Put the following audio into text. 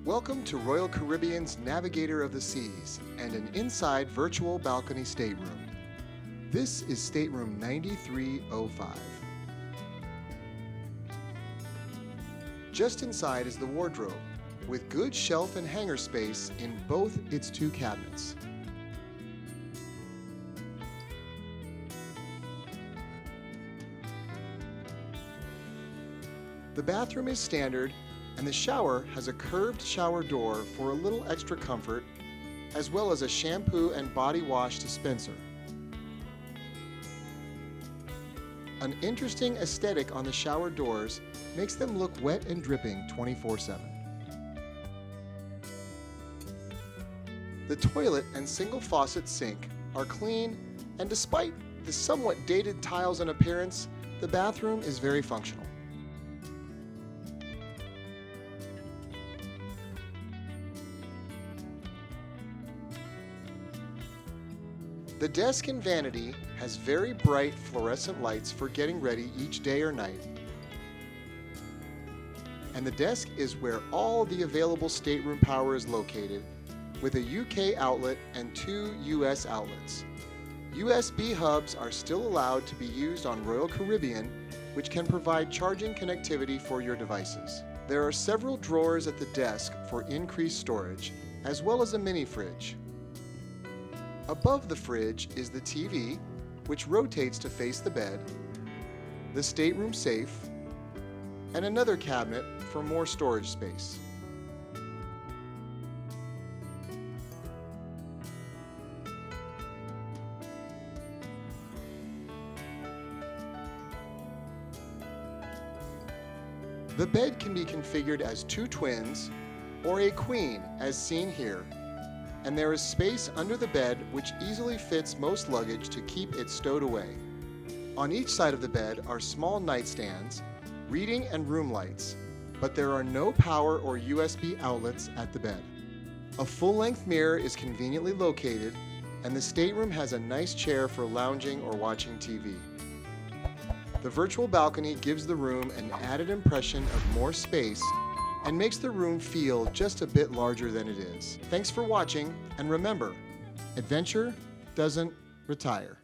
Welcome to Royal Caribbean's Navigator of the Seas and an inside virtual balcony stateroom. This is Stateroom 9305. Just inside is the wardrobe, with good shelf and hanger space in both its two cabinets. The bathroom is standard, and the shower has a curved shower door for a little extra comfort, as well as a shampoo and body wash dispenser. An interesting aesthetic on the shower doors makes them look wet and dripping 24/7. The toilet and single faucet sink are clean, and despite the somewhat dated tiles and appearance, the bathroom is very functional. The desk and vanity has very bright fluorescent lights for getting ready each day or night. And the desk is where all the available stateroom power is located, with a UK outlet and 2 US outlets. USB hubs are still allowed to be used on Royal Caribbean, which can provide charging connectivity for your devices. There are several drawers at the desk for increased storage, as well as a mini fridge. Above the fridge is the TV, which rotates to face the bed, the stateroom safe, and another cabinet for more storage space. The bed can be configured as 2 twins or a queen, as seen here, and there is space under the bed which easily fits most luggage to keep it stowed away. On each side of the bed are small nightstands, reading and room lights, but there are no power or USB outlets at the bed. A full-length mirror is conveniently located, and the stateroom has a nice chair for lounging or watching TV. The virtual balcony gives the room an added impression of more space and makes the room feel just a bit larger than it is. Thanks for watching, and remember, adventure doesn't retire.